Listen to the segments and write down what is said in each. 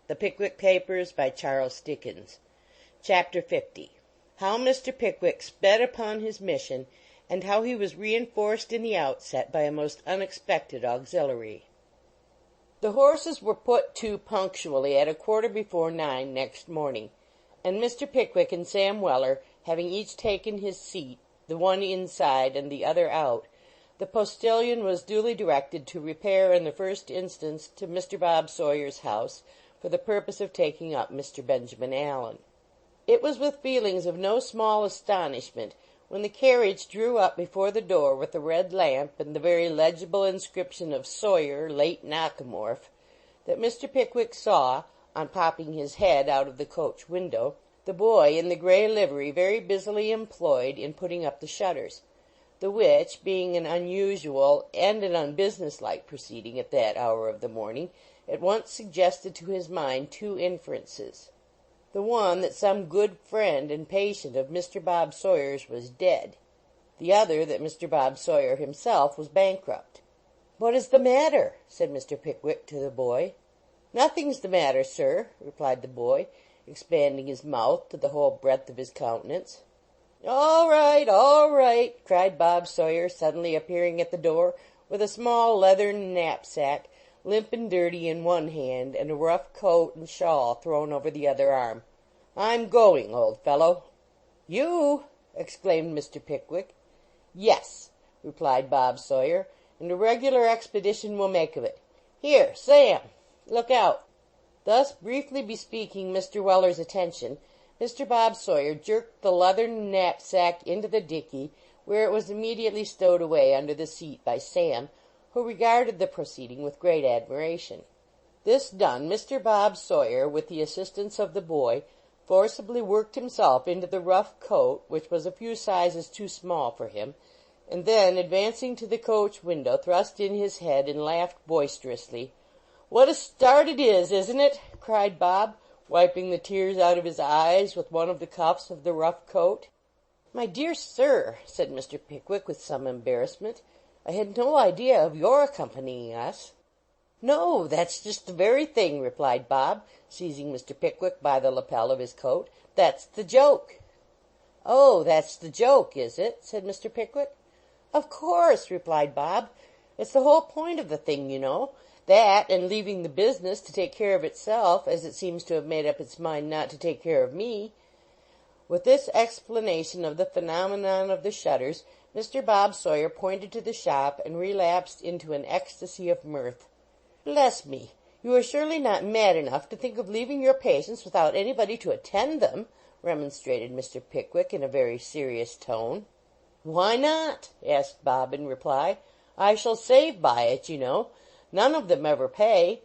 The Pickwick Papers, by Charles Dickens. Chapter 50. How Mr. Pickwick sped upon his mission, and how he was reinforced in the outset by a most unexpected auxiliary. The horses were put to punctually at 9:15 next morning, and Mr. Pickwick and Sam Weller, having each taken his seat, the one inside and the other out, the postilion was duly directed to repair in the first instance to Mr. Bob Sawyer's house, for the purpose of taking up Mr. Benjamin Allen. It was with feelings of no small astonishment, when the carriage drew up before the door with the red lamp and the very legible inscription of Sawyer, late Nockemorf, that Mr. Pickwick saw, on popping his head out of the coach window, the boy in the grey livery very busily employed in putting up the shutters, the which, being an unusual and an unbusinesslike proceeding at that hour of the morning, at once suggested to his mind two inferences. The one, that some good friend and patient of Mr. Bob Sawyer's was dead. The other, that Mr. Bob Sawyer himself was bankrupt. "What is the matter?" said Mr. Pickwick to the boy. "Nothing's the matter, sir," replied the boy, expanding his mouth to the whole breadth of his countenance. All right," cried Bob Sawyer, suddenly appearing at the door with a small leathern knapsack, limp and dirty, in one hand, and a rough coat and shawl thrown over the other arm. "I'm going, old fellow." "You!" exclaimed Mr. Pickwick. "Yes," replied Bob Sawyer, "and a regular expedition we'll make of it. Here, Sam, look out." Thus briefly bespeaking Mr. Weller's attention, Mr. Bob Sawyer jerked the leathern knapsack into the dickey, where it was immediately stowed away under the seat by Sam, who regarded the proceeding with great admiration. This done, Mr. Bob Sawyer, with the assistance of the boy, forcibly worked himself into the rough coat, which was a few sizes too small for him, and then, advancing to the coach window, thrust in his head and laughed boisterously. "What a start it is, isn't it?" cried Bob, wiping the tears out of his eyes with one of the cuffs of the rough coat. "My dear sir," said Mr. Pickwick with some embarrassment, "I had no idea of your accompanying us." "No, that's just the very thing," replied Bob, seizing Mr. Pickwick by the lapel of his coat. "That's the joke." "Oh, that's the joke, is it?" said Mr. Pickwick. "Of course," replied Bob. "It's the whole point of the thing, you know. That, and leaving the business to take care of itself, as it seems to have made up its mind not to take care of me." With this explanation of the phenomenon of the shutters, Mr. Bob Sawyer pointed to the shop and relapsed into an ecstasy of mirth. "Bless me, you are surely not mad enough to think of leaving your patients without anybody to attend them," remonstrated Mr. Pickwick in a very serious tone. "Why not?" asked Bob in reply. "I shall save by it, you know. None of them ever pay.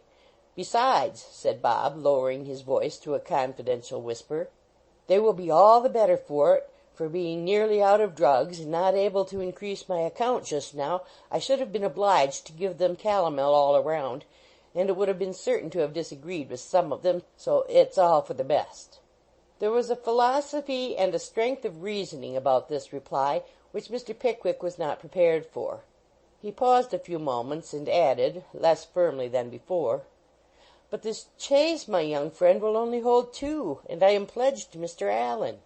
Besides," said Bob, lowering his voice to a confidential whisper, "they will be all the better for it. For being nearly out of drugs, and not able to increase my account just now, I should have been obliged to give them calomel all around, and it would have been certain to have disagreed with some of them, so it's all for the best." There was a philosophy and a strength of reasoning about this reply which Mr. Pickwick was not prepared for. He paused a few moments, and added, less firmly than before, "But this chaise, my young friend, will only hold two, and I am pledged to Mr. Allen."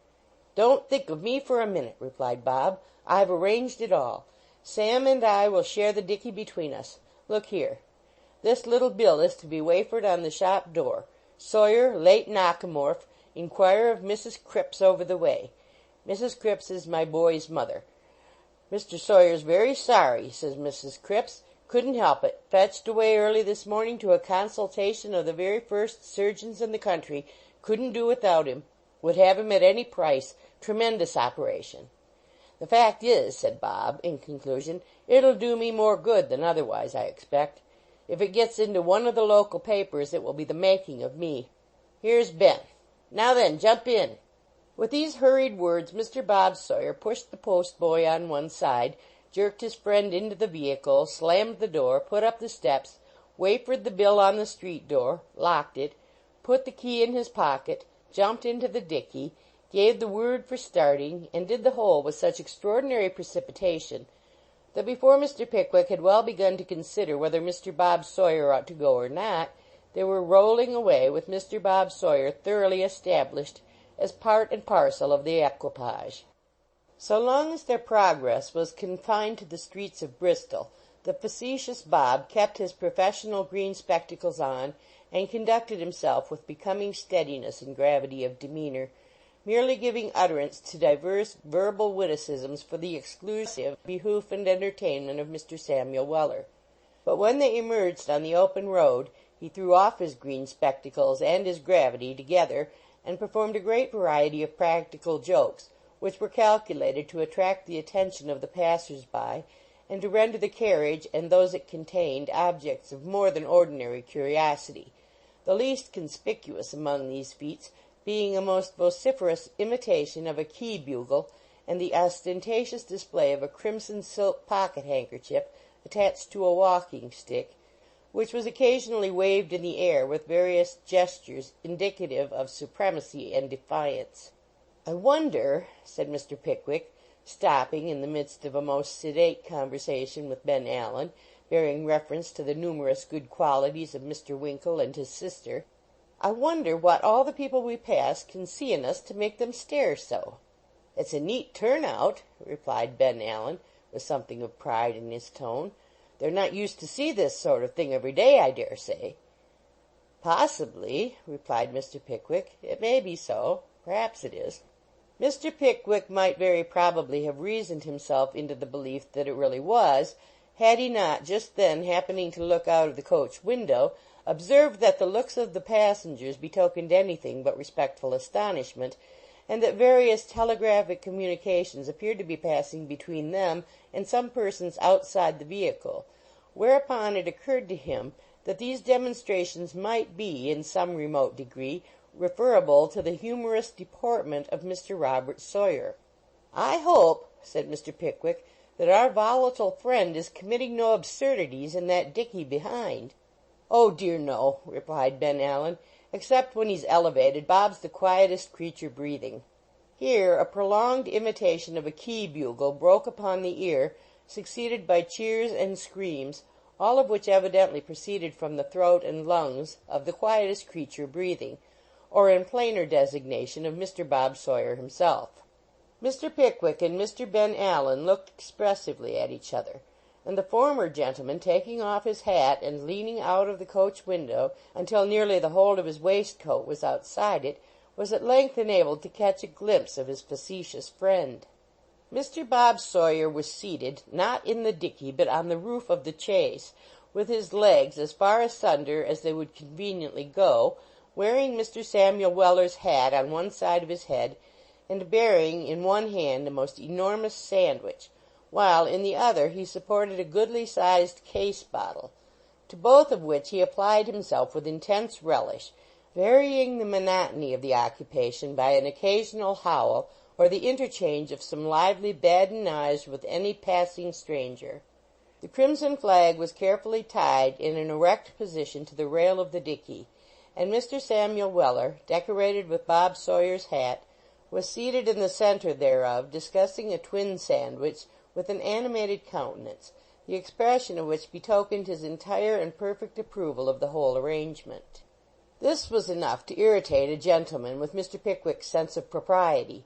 "Don't think of me for a minute," replied Bob. "I've arranged it all. Sam and I will share the dickey between us. Look here. This little bill is to be wafered on the shop door. Sawyer, late Nockemorf, inquire of Mrs. Cripps over the way. Mrs. Cripps is my boy's mother. Mr. Sawyer's very sorry, says Mrs. Cripps. Couldn't help it. Fetched away early this morning to a consultation of the very first surgeons in the country. Couldn't do without him. Would have him at any price. Tremendous operation. The fact is," said Bob, in conclusion, "it'll do me more good than otherwise, I expect. If it gets into one of the local papers, it will be the making of me. Here's Ben. Now then, jump in." With these hurried words, Mr. Bob Sawyer pushed the postboy on one side, jerked his friend into the vehicle, slammed the door, put up the steps, wafered the bill on the street door, locked it, put the key in his pocket, jumped into the dickey, gave the word for starting, and did the whole with such extraordinary precipitation that before Mr. Pickwick had well begun to consider whether Mr. Bob Sawyer ought to go or not, they were rolling away with Mr. Bob Sawyer thoroughly established as part and parcel of the equipage. So long as their progress was confined to the streets of Bristol, the facetious Bob kept his professional green spectacles on and conducted himself with becoming steadiness and gravity of demeanor, merely giving utterance to divers verbal witticisms for the exclusive behoof and entertainment of Mr. Samuel Weller. But when they emerged on the open road, he threw off his green spectacles and his gravity together, and performed a great variety of practical jokes, which were calculated to attract the attention of the passers-by, and to render the carriage and those it contained objects of more than ordinary curiosity, the least conspicuous among these feats being a most vociferous imitation of a key-bugle, and the ostentatious display of a crimson silk pocket-handkerchief attached to a walking-stick, which was occasionally waved in the air with various gestures indicative of supremacy and defiance. "I wonder," said Mr. Pickwick, stopping in the midst of a most sedate conversation with Ben Allen, bearing reference to the numerous good qualities of Mr. Winkle and his sister, "I wonder what all the people we pass can see in us to make them stare so." "It's a neat turnout," replied Ben Allen, with something of pride in his tone. "They're not used to see this sort of thing every day, I dare say." "Possibly," replied Mr. Pickwick. "It may be so. Perhaps it is." Mr. Pickwick might very probably have reasoned himself into the belief that it really was, had he not, just then happening to look out of the coach window, observed that the looks of the passengers betokened anything but respectful astonishment, and that various telegraphic communications appeared to be passing between them and some persons outside the vehicle, whereupon it occurred to him that these demonstrations might be, in some remote degree, referable to the humorous deportment of Mr. Robert Sawyer. "I hope," said Mr. Pickwick, "that our volatile friend is committing no absurdities in that dickey behind." "Oh dear, no," replied Ben Allen. "Except when he's elevated, Bob's the quietest creature breathing." Here a prolonged imitation of a key bugle broke upon the ear, succeeded by cheers and screams, all of which evidently proceeded from the throat and lungs of the quietest creature breathing, or in plainer designation of Mr. Bob Sawyer himself. Mr. Pickwick and Mr. Ben Allen looked expressively at each other, and the former gentleman, taking off his hat and leaning out of the coach window until nearly the whole of his waistcoat was outside it, was at length enabled to catch a glimpse of his facetious friend. Mr. Bob Sawyer was seated, not in the dickey, but on the roof of the chaise, with his legs as far asunder as they would conveniently go, wearing Mr. Samuel Weller's hat on one side of his head, and bearing in one hand a most enormous sandwich, while in the other he supported a goodly-sized case-bottle, to both of which he applied himself with intense relish, varying the monotony of the occupation by an occasional howl or the interchange of some lively badinage with any passing stranger. The crimson flag was carefully tied in an erect position to the rail of the dickey, and Mr. Samuel Weller, decorated with Bob Sawyer's hat, was seated in the center thereof, discussing a twin sandwich with an animated countenance, the expression of which betokened his entire and perfect approval of the whole arrangement. This was enough to irritate a gentleman with Mr. Pickwick's sense of propriety,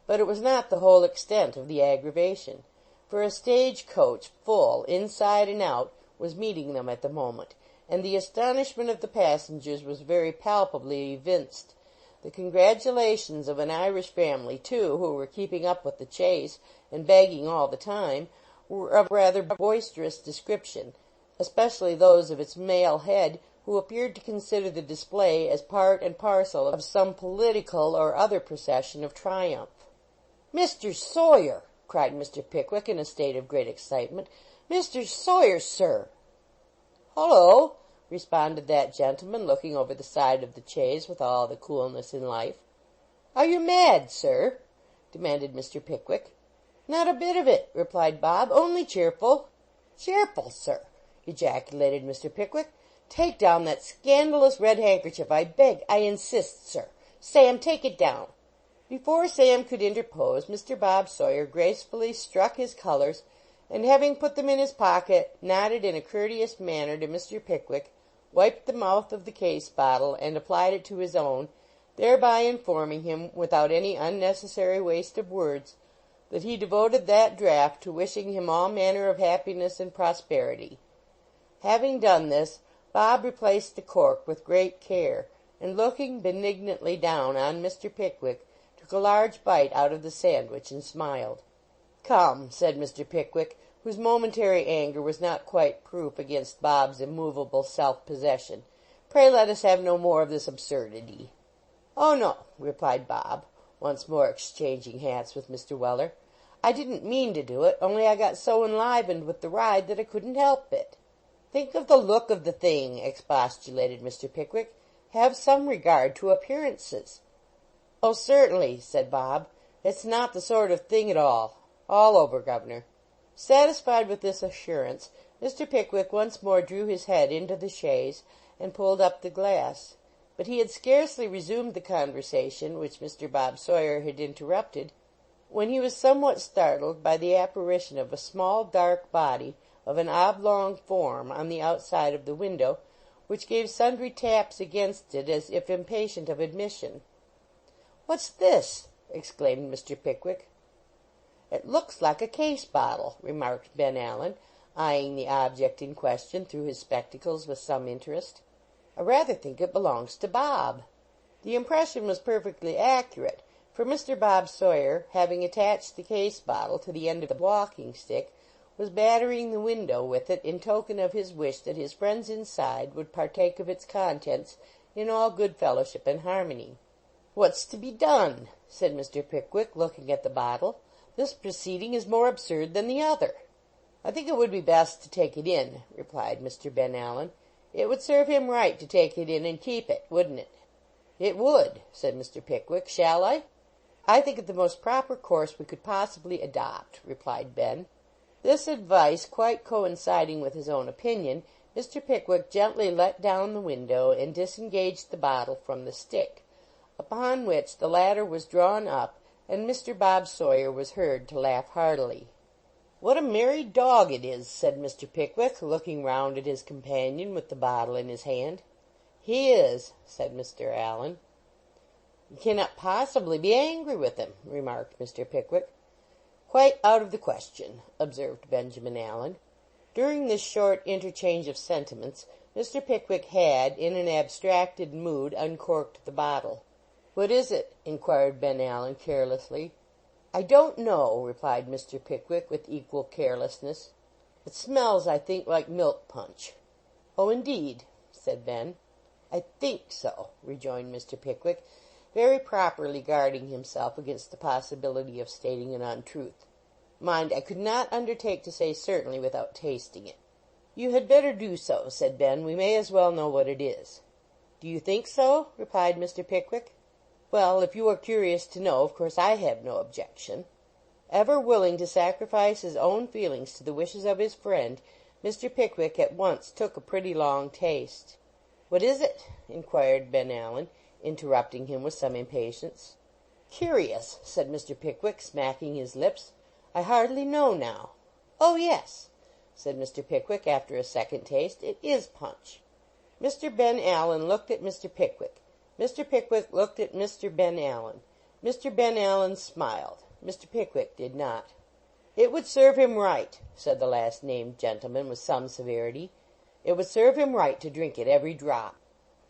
but it was not the whole extent of the aggravation, for a stage-coach, full, inside and out, was meeting them at the moment, and the astonishment of the passengers was very palpably evinced. The congratulations of an Irish family, too, who were keeping up with the chase, and begging all the time, were of rather boisterous description, especially those of its male head, who appeared to consider the display as part and parcel of some political or other procession of triumph. "Mr. Sawyer!" cried Mr. Pickwick in a state of great excitement. "Mr. Sawyer, sir!" "Hullo!" responded that gentleman, looking over the side of the chaise with all the coolness in life. "Are you mad, sir?" demanded Mr. Pickwick. "Not a bit of it," replied Bob. "Only cheerful." "Cheerful, sir!" ejaculated Mr. Pickwick. "Take down that scandalous red handkerchief, I beg, I insist, sir. Sam, take it down." Before Sam could interpose, Mr. Bob Sawyer gracefully struck his colors, and having put them in his pocket, nodded in a courteous manner to Mr. Pickwick, wiped the mouth of the case bottle, and applied it to his own, thereby informing him, without any unnecessary waste of words, that he devoted that draught to wishing him all manner of happiness and prosperity. Having done this, Bob replaced the cork with great care, and looking benignantly down on Mr. Pickwick, took a large bite out of the sandwich and smiled. "Come," said Mr. Pickwick, whose momentary anger was not quite proof against Bob's immovable self-possession, "pray let us have no more of this absurdity." "Oh, no," replied Bob, once more exchanging hats with Mr. Weller. "I didn't mean to do it, only I got so enlivened with the ride that I couldn't help it." "Think of the look of the thing," expostulated Mr. Pickwick. "Have some regard to appearances." "Oh, certainly," said Bob. "It's not the sort of thing at all. All over, governor." Satisfied with this assurance, Mr. Pickwick once more drew his head into the chaise and pulled up the glass. But he had scarcely resumed the conversation which Mr. Bob Sawyer had interrupted, when he was somewhat startled by the apparition of a small dark body of an oblong form on the outside of the window, which gave sundry taps against it as if impatient of admission. "What's this?" exclaimed Mr. Pickwick. "It looks like a case bottle," remarked Ben Allen, eyeing the object in question through his spectacles with some interest. "I rather think it belongs to Bob." The impression was perfectly accurate, for Mr. Bob Sawyer, having attached the case bottle to the end of the walking stick, was battering the window with it in token of his wish that his friends inside would partake of its contents in all good fellowship and harmony. "What's to be done?" said Mr. Pickwick, looking at the bottle. "This proceeding is more absurd than the other." "I think it would be best to take it in," replied Mr. Ben Allen. "It would serve him right to take it in and keep it, wouldn't it?" "It would," said Mr. Pickwick. "Shall I?" "I think it the most proper course we could possibly adopt," replied Ben. This advice quite coinciding with his own opinion, Mr. Pickwick gently let down the window and disengaged the bottle from the stick, upon which the latter was drawn up, and Mr. Bob Sawyer was heard to laugh heartily. "What a merry dog it is," said Mr. Pickwick, looking round at his companion with the bottle in his hand. "He is," said Mr. Allen. "You cannot possibly be angry with him," remarked Mr. Pickwick. "Quite out of the question," observed Benjamin Allen. During this short interchange of sentiments, Mr. Pickwick had, in an abstracted mood, uncorked the bottle. "What is it?" inquired Ben Allen carelessly. "I don't know," replied Mr. Pickwick with equal carelessness. "It smells, I think, like milk punch." "Oh, indeed," said Ben. "I think so," rejoined Mr. Pickwick, very properly guarding himself against the possibility of stating an untruth. "Mind, I could not undertake to say certainly without tasting it." "You had better do so," said Ben. "We may as well know what it is." "Do you think so?" replied Mr. Pickwick. "Well, if you are curious to know, of course I have no objection." Ever willing to sacrifice his own feelings to the wishes of his friend, Mr. Pickwick at once took a pretty long taste. "What is it?" inquired Ben Allen, interrupting him with some impatience. "Curious," said Mr. Pickwick, smacking his lips. "I hardly know now." "Oh, yes," said Mr. Pickwick, after a second taste. "It is punch." Mr. Ben Allen looked at Mr. Pickwick. Mr. Pickwick looked at Mr. Ben Allen. Mr. Ben Allen smiled. Mr. Pickwick did not. "It would serve him right," said the last named gentleman with some severity. "It would serve him right to drink it every drop."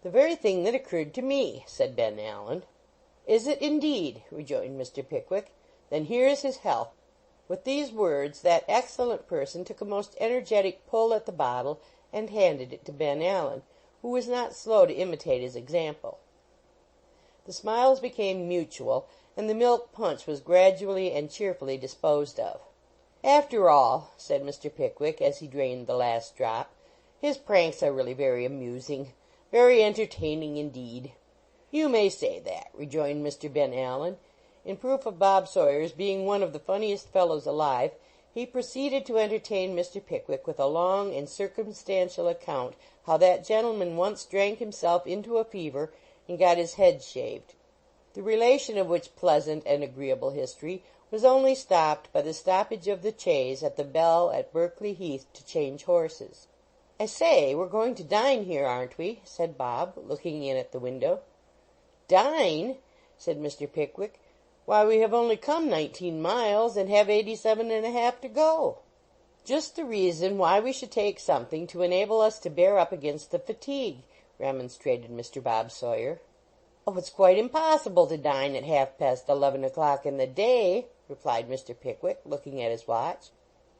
"The very thing that occurred to me," said Ben Allen. "Is it, indeed?" rejoined Mr. Pickwick. "Then here is his health." With these words that excellent person took a most energetic pull at the bottle and handed it to Ben Allen, who was not slow to imitate his example. The smiles became mutual, and the milk punch was gradually and cheerfully disposed of. "After all," said Mr. Pickwick, as he drained the last drop, "his pranks are really very amusing. Very entertaining indeed." "You may say that," rejoined Mr. Ben Allen. In proof of Bob Sawyer's being one of the funniest fellows alive, he proceeded to entertain Mr. Pickwick with a long and circumstantial account how that gentleman once drank himself into a fever and got his head shaved, the relation of which pleasant and agreeable history was only stopped by the stoppage of the chaise at the Bell at Berkeley Heath to change horses. "I say, we're going to dine here, aren't we?" said Bob, looking in at the window. "Dine?" said Mr. Pickwick. "Why, we have only come 19 miles, and have 87 and a half to go." "Just the reason why we should take something to enable us to bear up against the fatigue," remonstrated Mr. Bob Sawyer. "Oh, it's quite impossible to dine at half-past 11 o'clock in the day," replied Mr. Pickwick, looking at his watch.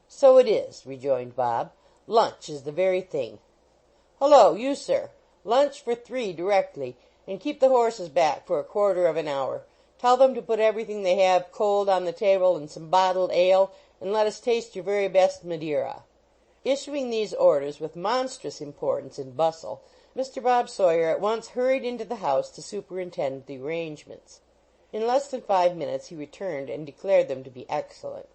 "So it is," rejoined Bob. "Lunch is the very thing. Hullo, you, sir! Lunch for 3 directly, and keep the horses back for a quarter of an hour. Tell them to put everything they have cold on the table and some bottled ale, and let us taste your very best Madeira." Issuing these orders with monstrous importance and bustle, Mr. Bob Sawyer at once hurried into the house to superintend the arrangements. In less than 5 minutes he returned and declared them to be excellent.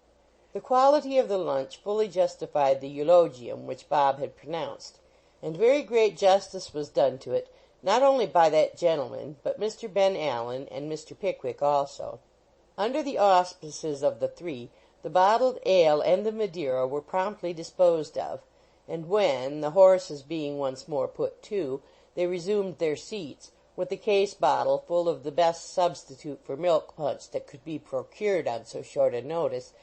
The quality of the lunch fully justified the eulogium which Bob had pronounced, and very great justice was done to it, not only by that gentleman, but Mr. Ben Allen and Mr. Pickwick also. Under the auspices of the three, the bottled ale and the Madeira were promptly disposed of, and when, the horses being once more put to, they resumed their seats, with the case bottle full of the best substitute for milk punch that could be procured on so short a notice,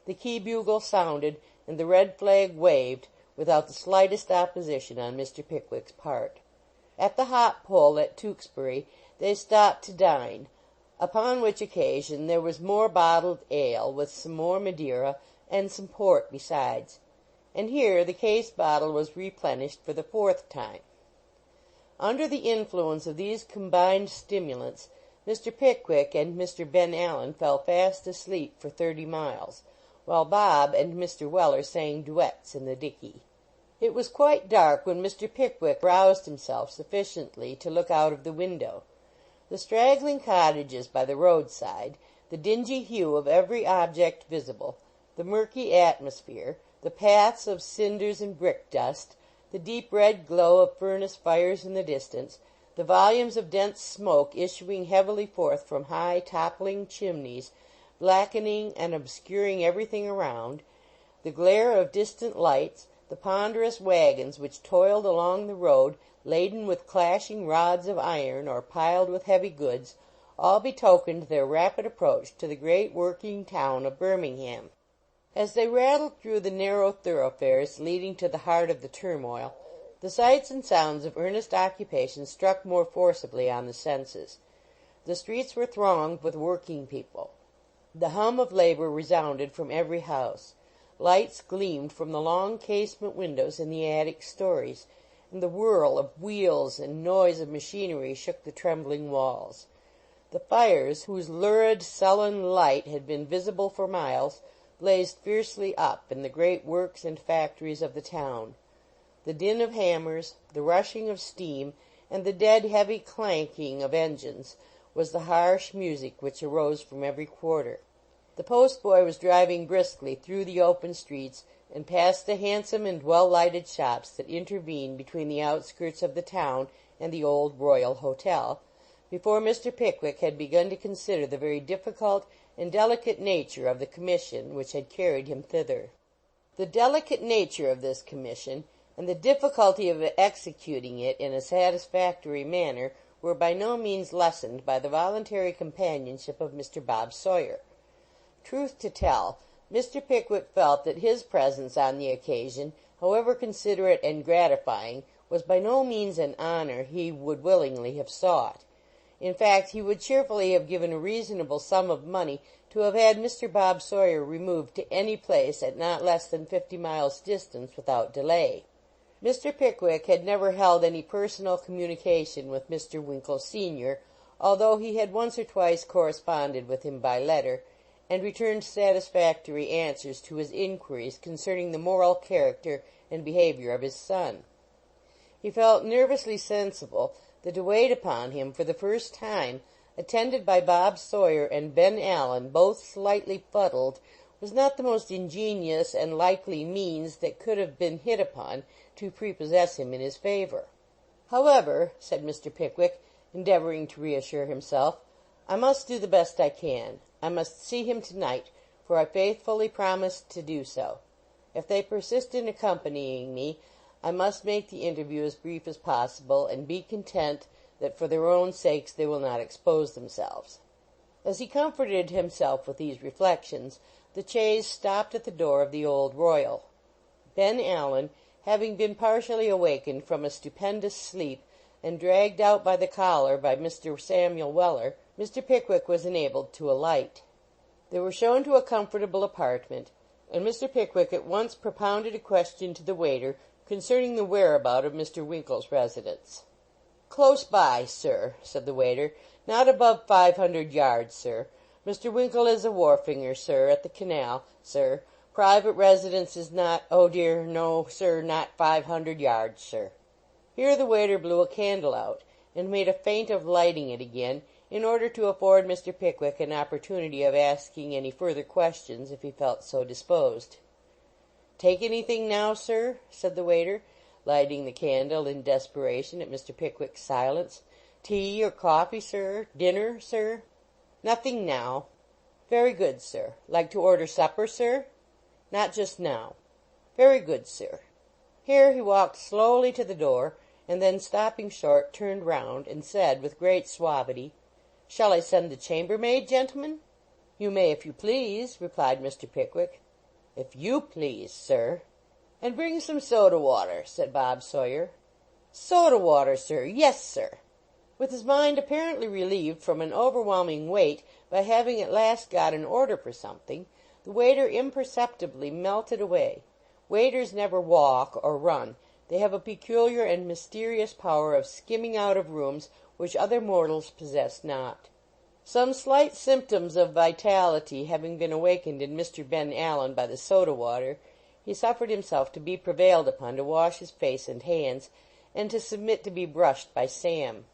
the key bugle sounded and the red flag waved without the slightest opposition on Mr. Pickwick's part. At the Hop Pole at Tewkesbury they stopped to dine, upon which occasion there was more bottled ale, with some more Madeira, and some port besides. And here the case bottle was replenished for the 4th time. Under the influence of these combined stimulants, Mr. Pickwick and Mr. Ben Allen fell fast asleep for 30 miles, while Bob and Mr. Weller sang duets in the dickey. It was quite dark when Mr. Pickwick roused himself sufficiently to look out of the window. The straggling cottages by the roadside, the dingy hue of every object visible, the murky atmosphere, the paths of cinders and brick dust, the deep red glow of furnace fires in the distance, the volumes of dense smoke issuing heavily forth from high, toppling chimneys, blackening and obscuring everything around, the glare of distant lights, the ponderous wagons which toiled along the road, laden with clashing rods of iron or piled with heavy goods, all betokened their rapid approach to the great working town of Birmingham. As they rattled through the narrow thoroughfares leading to the heart of the turmoil, the sights and sounds of earnest occupation struck more forcibly on the senses. The streets were thronged with working people. The hum of labor resounded from every house. Lights gleamed from the long casement windows in the attic stories, and the whirl of wheels and noise of machinery shook the trembling walls. The fires, whose lurid, sullen light had been visible for miles, blazed fiercely up in the great works and factories of the town. The din of hammers, the rushing of steam, and the dead, heavy clanking of engines was the harsh music which arose from every quarter. The postboy was driving briskly through the open streets and past the handsome and well-lighted shops that intervene between the outskirts of the town and the old Royal Hotel, before Mr. Pickwick had begun to consider the very difficult and delicate nature of the commission which had carried him thither. The delicate nature of this commission and the difficulty of executing it in a satisfactory manner were by no means lessened by the voluntary companionship of Mr. Bob Sawyer. Truth to tell, Mr. Pickwick felt that his presence on the occasion, however considerate and gratifying, was by no means an honor he would willingly have sought. In fact, he would cheerfully have given a reasonable sum of money to have had Mr. Bob Sawyer removed to any place at not less than 50 miles distance without delay. Mr. Pickwick had never held any personal communication with Mr. Winkle senior, although he had once or twice corresponded with him by letter, and returned satisfactory answers to his inquiries concerning the moral character and behavior of his son. He felt nervously sensible that to wait upon him for the first time, attended by Bob Sawyer and Ben Allen, both slightly fuddled, was not the most ingenious and likely means that could have been hit upon to prepossess him in his favor. "However," said Mr. Pickwick, endeavoring to reassure himself, "I must do the best I can. I must see him tonight, for I faithfully promised to do so. If they persist in accompanying me, I must make the interview as brief as possible, and be content that for their own sakes they will not expose themselves." As he comforted himself with these reflections, the chaise stopped at the door of the Old Royal. Ben Allen, having been partially awakened from a stupendous sleep and dragged out by the collar by Mr. Samuel Weller, Mr. Pickwick was enabled to alight. They were shown to a comfortable apartment, and Mr. Pickwick at once propounded a question to the waiter concerning the whereabout of Mr. Winkle's residence. "Close by, sir," said the waiter. "Not above 500 yards, sir. Mr. Winkle is a wharfinger, sir, at the canal, sir. Private residence is not, oh dear, no, sir, not 500 yards, sir." Here the waiter blew a candle out, and made a feint of lighting it again, in order to afford Mr. Pickwick an opportunity of asking any further questions if he felt so disposed. "Take anything now, sir?" said the waiter, lighting the candle in desperation at Mr. Pickwick's silence. "Tea or coffee, sir? Dinner, sir?" "Nothing now." "Very good, sir. Like to order supper, sir?" "Not just now." "Very good, sir." Here he walked slowly to the door, and then, stopping short, turned round, and said with great suavity, "Shall I send the chambermaid, gentlemen?" "You may, if you please," replied Mr. Pickwick. "If you please, sir." "And bring some soda water," said Bob Sawyer. "Soda water, sir. Yes, sir." With his mind apparently relieved from an overwhelming weight by having at last got an order for something, the waiter imperceptibly melted away. Waiters never walk or run. They have a peculiar and mysterious power of skimming out of rooms which other mortals possess not. Some slight symptoms of vitality having been awakened in Mr. Ben Allen by the soda water, he suffered himself to be prevailed upon to wash his face and hands, and to submit to be brushed by Sam.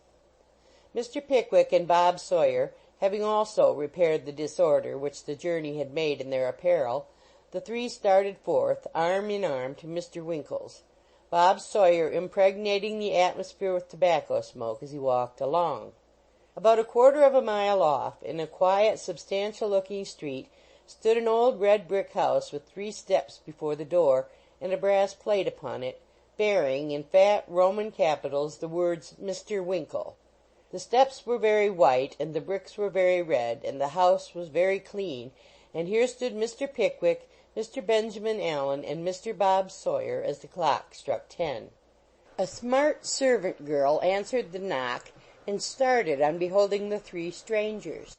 Mr. Pickwick and Bob Sawyer, having also repaired the disorder which the journey had made in their apparel, the three started forth, arm in arm, to Mr. Winkle's, Bob Sawyer impregnating the atmosphere with tobacco smoke as he walked along. About a quarter of a mile off, in a quiet, substantial-looking street, stood an old red brick house with 3 steps before the door, and a brass plate upon it, bearing, in fat Roman capitals, the words "Mr. Winkle." The steps were very white, and the bricks were very red, and the house was very clean, and here stood Mr. Pickwick, Mr. Benjamin Allen, and Mr. Bob Sawyer as the clock struck 10. A smart servant girl answered the knock, and started on beholding the 3 strangers.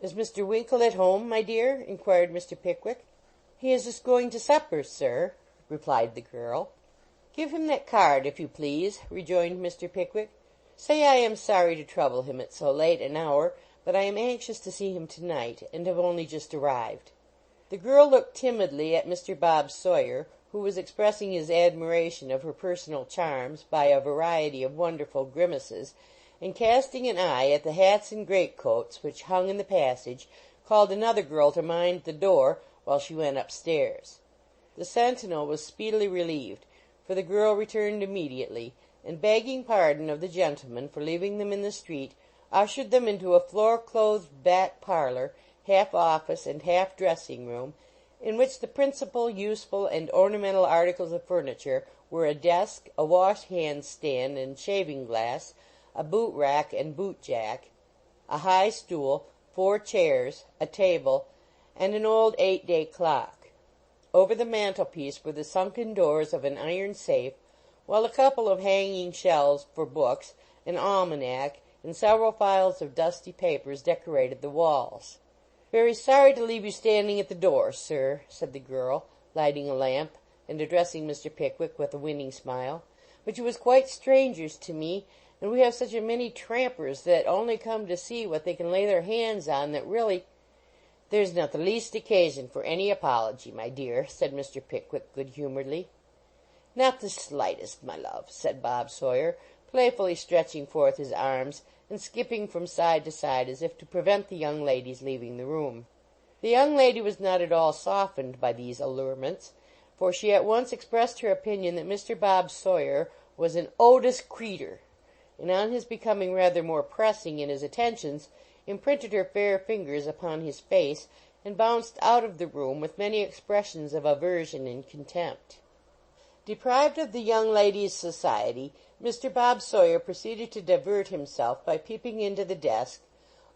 "Is Mr. Winkle at home, my dear?" inquired Mr. Pickwick. "He is just going to supper, sir," replied the girl. "Give him that card, if you please," rejoined Mr. Pickwick. "Say I am sorry to trouble him at so late an hour, but I am anxious to see him tonight, and have only just arrived." The girl looked timidly at Mr. Bob Sawyer, who was expressing his admiration of her personal charms by a variety of wonderful grimaces, and casting an eye at the hats and greatcoats which hung in the passage, called another girl to mind the door while she went upstairs. The sentinel was speedily relieved, for the girl returned immediately, and begging pardon of the gentlemen for leaving them in the street, ushered them into a floor-clothed back parlor, half office and half dressing-room, in which the principal useful and ornamental articles of furniture were a desk, a wash-hand stand and shaving-glass, a boot-rack and boot-jack, a high stool, 4 chairs, a table, and an old 8-day clock. Over the mantelpiece were the sunken doors of an iron safe, while a couple of hanging shelves for books, an almanac, and several files of dusty papers decorated the walls. "Very sorry to leave you standing at the door, sir," said the girl, lighting a lamp, and addressing Mr. Pickwick with a winning smile, "but you was quite strangers to me, and we have such a many trampers that only come to see what they can lay their hands on, that really—" "There's not the least occasion for any apology, my dear," said Mr. Pickwick good-humoredly. "Not the slightest, my love," said Bob Sawyer, playfully stretching forth his arms and skipping from side to side as if to prevent the young ladies leaving the room. The young lady was not at all softened by these allurements, for she at once expressed her opinion that Mr. Bob Sawyer was an "odous creetur," and on his becoming rather more pressing in his attentions, imprinted her fair fingers upon his face, and bounced out of the room with many expressions of aversion and contempt. Deprived of the young ladies' society, Mr. Bob Sawyer proceeded to divert himself by peeping into the desk,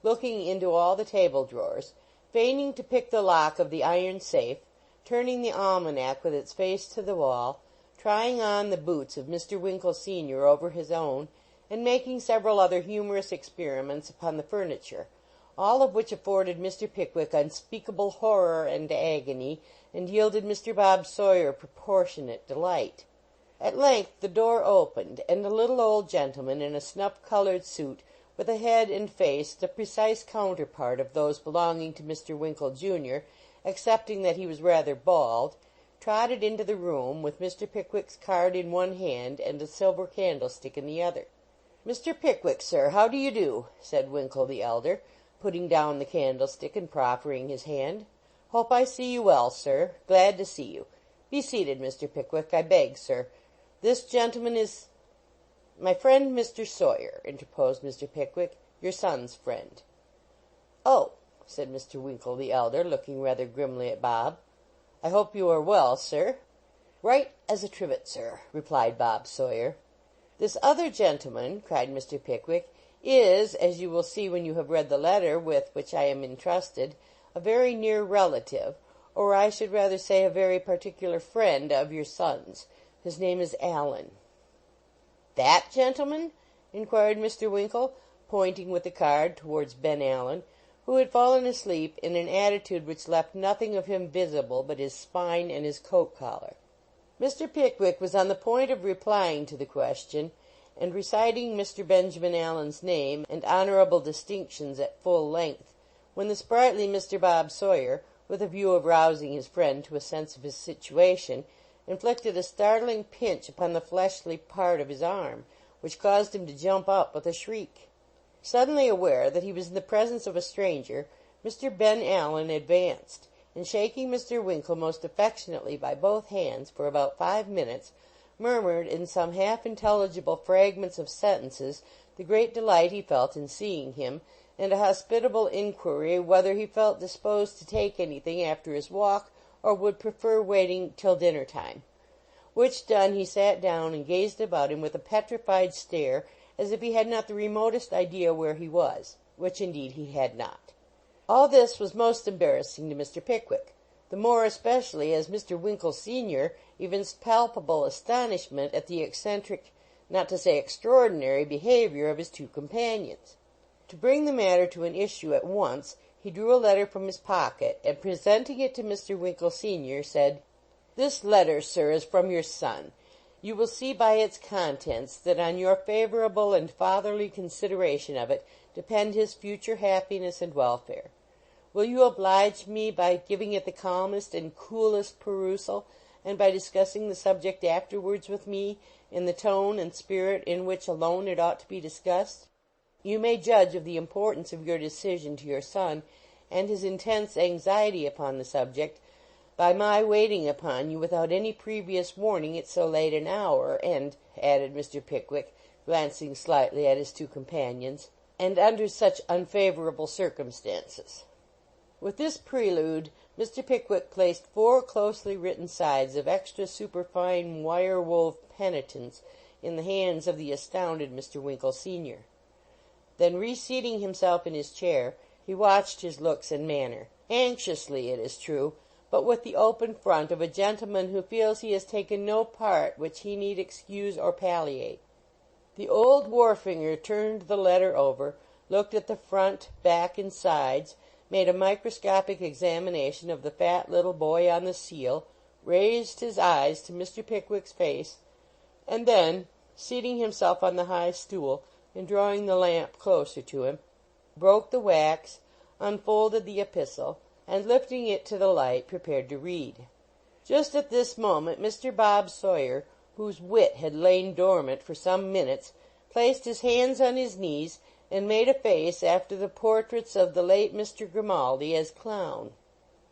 looking into all the table drawers, feigning to pick the lock of the iron safe, turning the almanac with its face to the wall, trying on the boots of Mr. Winkle senior over his own, and making several other humorous experiments upon the furniture, all of which afforded Mr. Pickwick unspeakable horror and agony, and yielded Mr. Bob Sawyer proportionate delight. At length the door opened, and a little old gentleman in a snuff-colored suit, with a head and face the precise counterpart of those belonging to Mr. Winkle junior, excepting that he was rather bald, trotted into the room, with Mr. Pickwick's card in one hand and a silver candlestick in the other. "Mr. Pickwick, sir, how do you do?" said Winkle the elder, putting down the candlestick and proffering his hand. "Hope I see you well, sir. Glad to see you. Be seated, Mr. Pickwick, I beg, sir. This gentleman is—" "My friend, Mr. Sawyer," interposed Mr. Pickwick. "Your son's friend." "Oh," said Mr. Winkle the elder, looking rather grimly at Bob. "I hope you are well, sir." "Right as a trivet, sir," replied Bob Sawyer. "This other gentleman," cried Mr. Pickwick, "is, as you will see when you have read the letter with which I am entrusted, a very near relative, or I should rather say a very particular friend of your son's. His name is Allen." "That gentleman?" inquired Mr. Winkle, pointing with the card towards Ben Allen, who had fallen asleep in an attitude which left nothing of him visible but his spine and his coat collar. Mr. Pickwick was on the point of replying to the question, and reciting Mr. Benjamin Allen's name and honorable distinctions at full length, when the sprightly Mr. Bob Sawyer, with a view of rousing his friend to a sense of his situation, inflicted a startling pinch upon the fleshly part of his arm, which caused him to jump up with a shriek. Suddenly aware that he was in the presence of a stranger, Mr. Ben Allen advanced, and shaking Mr. Winkle most affectionately by both hands for about 5 minutes, murmured in some half-intelligible fragments of sentences the great delight he felt in seeing him, and a hospitable inquiry whether he felt disposed to take anything after his walk, or would prefer waiting till dinner-time. Which done, he sat down and gazed about him with a petrified stare, as if he had not the remotest idea where he was, which indeed he had not. All this was most embarrassing to Mr. Pickwick, the more especially as Mr. Winkle senior evinced palpable astonishment at the eccentric, not to say extraordinary, behavior of his two companions. To bring the matter to an issue at once, he drew a letter from his pocket, and presenting it to Mr. Winkle senior, said, "This letter, sir, is from your son. You will see by its contents that on your favorable and fatherly consideration of it depend his future happiness and welfare. Will you oblige me by giving it the calmest and coolest perusal, and by discussing the subject afterwards with me in the tone and spirit in which alone it ought to be discussed? You may judge of the importance of your decision to your son, and his intense anxiety upon the subject, by my waiting upon you without any previous warning at so late an hour, and," added Mr. Pickwick, glancing slightly at his two companions, "and under such unfavorable circumstances." With this prelude, Mr. Pickwick placed 4 closely written sides of extra superfine wire-wove penitence in the hands of the astounded Mr. Winkle senior. Then, reseating himself in his chair, he watched his looks and manner, anxiously, it is true, but with the open front of a gentleman who feels he has taken no part which he need excuse or palliate. The old wharfinger turned the letter over, looked at the front, back, and sides, made a microscopic examination of the fat little boy on the seal, raised his eyes to Mr. Pickwick's face, and then, seating himself on the high stool, and drawing the lamp closer to him, broke the wax, unfolded the epistle, and lifting it to the light, prepared to read. Just at this moment Mr. Bob Sawyer, whose wit had lain dormant for some minutes, placed his hands on his knees, and made a face after the portraits of the late Mr. Grimaldi as clown.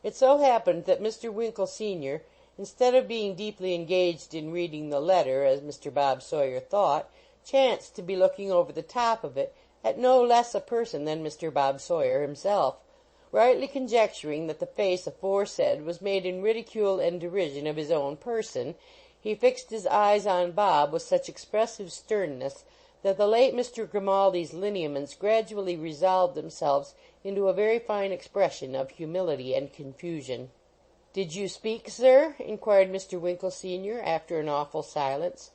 It so happened that Mr. Winkle senior, instead of being deeply engaged in reading the letter, as Mr. Bob Sawyer thought, chanced to be looking over the top of it at no less a person than Mr. Bob Sawyer himself, rightly conjecturing that the face aforesaid was made in ridicule and derision of his own person. He fixed his eyes on Bob with such expressive sternness that the late Mr. Grimaldi's lineaments gradually resolved themselves into a very fine expression of humility and confusion. "Did you speak, sir?" inquired Mr. Winkle senior, after an awful silence.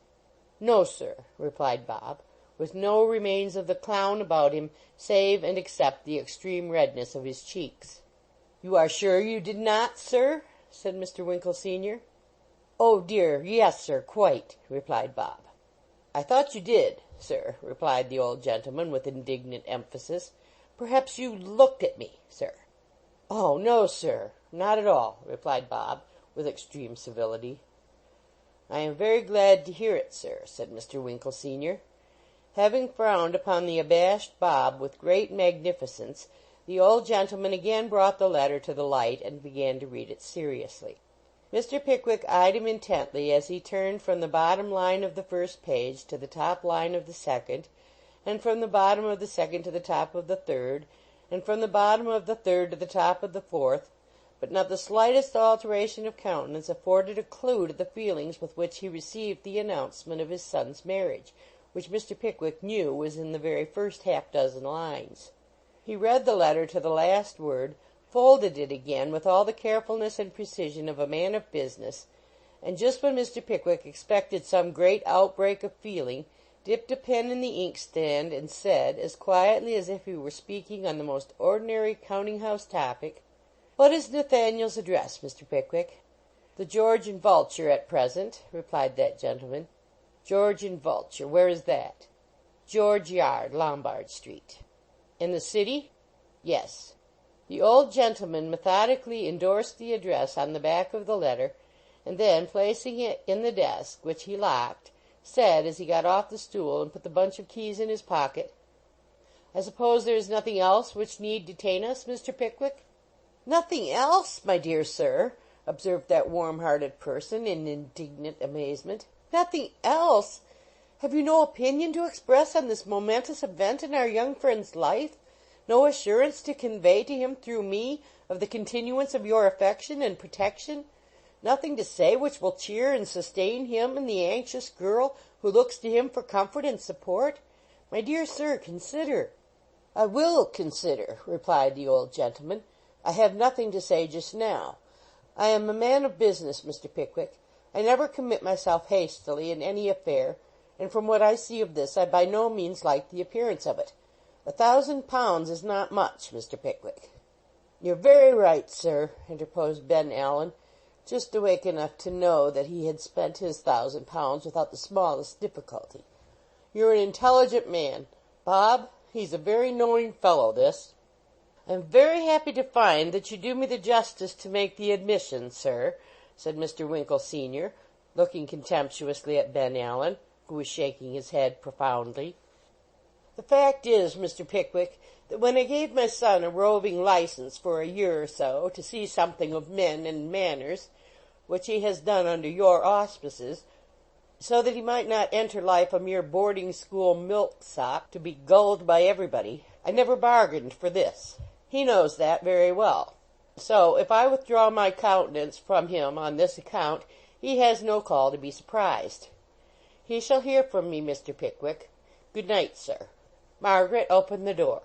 "No, sir," replied Bob, with no remains of the clown about him save and except the extreme redness of his cheeks. "You are sure you did not, sir?" said Mr. Winkle senior. "Oh dear, yes, sir, quite," replied Bob. "I thought you did, sir," replied the old gentleman with indignant emphasis. "Perhaps you looked at me, sir." "Oh no, sir, not at all," replied Bob, with extreme civility. "I am very glad to hear it, sir," said Mr. Winkle senior. Having frowned upon the abashed Bob with great magnificence, the old gentleman again brought the letter to the light and began to read it seriously. Mr. Pickwick eyed him intently as he turned from the bottom line of the first page to the top line of the second, and from the bottom of the second to the top of the third, and from the bottom of the third to the top of the fourth, but not the slightest alteration of countenance afforded a clue to the feelings with which he received the announcement of his son's marriage, which Mr. Pickwick knew was in the very first half-dozen lines. He read the letter to the last word, folded it again with all the carefulness and precision of a man of business, and just when Mr. Pickwick expected some great outbreak of feeling, dipped a pen in the inkstand and said, as quietly as if he were speaking on the most ordinary counting-house topic, "What is Nathaniel's address, Mr. Pickwick?" "The George and Vulture at present," replied that gentleman. "George and Vulture. Where is that?" "George Yard, Lombard Street." "In the city?" "Yes." The old gentleman methodically endorsed the address on the back of the letter, and then, placing it in the desk, which he locked, said, as he got off the stool and put the bunch of keys in his pocket, "I suppose there is nothing else which need detain us, Mr. Pickwick?" "Nothing else, my dear sir!" observed that warm-hearted person in indignant amazement. "Nothing else! Have you no opinion to express on this momentous event in our young friend's life? No assurance to convey to him through me of the continuance of your affection and protection? Nothing to say which will cheer and sustain him and the anxious girl who looks to him for comfort and support? My dear sir, consider." "I will consider," replied the old gentleman. "I have nothing to say just now. I am a man of business, Mr. Pickwick. I never commit myself hastily in any affair, and from what I see of this I by no means like the appearance of it. £1,000 is not much, Mr. Pickwick." "You're very right, sir," interposed Ben Allen, just awake enough to know that he had spent his £1,000 without the smallest difficulty. "You're an intelligent man. Bob, he's a very knowing fellow, this." "I'm very happy to find that you do me the justice to make the admission, sir," said Mr. Winkle senior, looking contemptuously at Ben Allen, who was shaking his head profoundly. "The fact is, Mr. Pickwick, that when I gave my son a roving license for a year or so to see something of men and manners, which he has done under your auspices, so that he might not enter life a mere boarding-school milksop to be gulled by everybody, I never bargained for this. He knows that very well. So, if I withdraw my countenance from him on this account, he has no call to be surprised. He shall hear from me, Mr. Pickwick. Good night, sir. Margaret, open the door."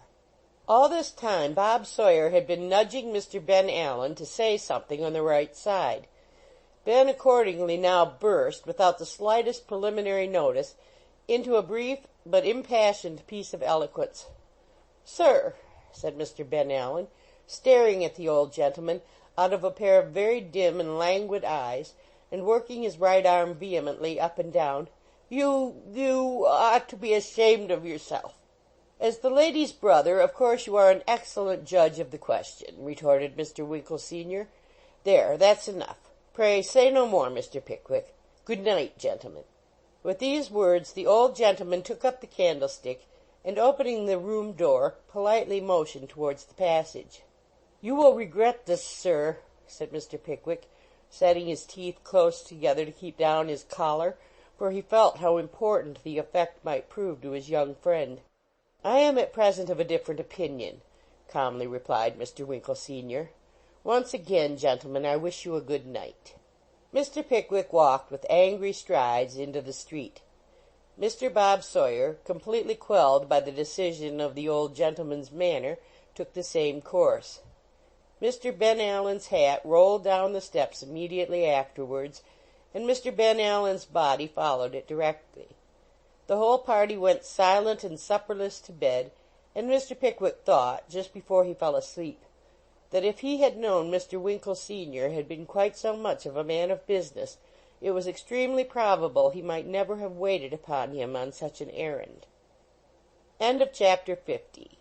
All this time Bob Sawyer had been nudging Mr. Ben Allen to say something on the right side. Ben accordingly now burst, without the slightest preliminary notice, into a brief but impassioned piece of eloquence. "Sir," said Mr. Ben Allen, staring at the old gentleman out of a pair of very dim and languid eyes, and working his right arm vehemently up and down, you ought to be ashamed of yourself." "As the lady's brother, of course you are an excellent judge of the question," retorted Mr. Winkle senior. "There, that's enough. Pray say no more, Mr. Pickwick. Good night, gentlemen." With these words the old gentleman took up the candlestick, and opening the room door, politely motioned towards the passage. "You will regret this, sir," said Mr. Pickwick, setting his teeth close together to keep down his choler, for he felt how important the effect might prove to his young friend. "I am at present of a different opinion," calmly replied Mr. Winkle senior. "Once again, gentlemen, I wish you a good night." Mr. Pickwick walked with angry strides into the street. Mr. Bob Sawyer, completely quelled by the decision of the old gentleman's manner, took the same course. Mr. Ben Allen's hat rolled down the steps immediately afterwards, and Mr. Ben Allen's body followed it directly. The whole party went silent and supperless to bed, and Mr. Pickwick thought, just before he fell asleep, that if he had known Mr. Winkle senior had been quite so much of a man of business, it was extremely probable he might never have waited upon him on such an errand. End of chapter 50.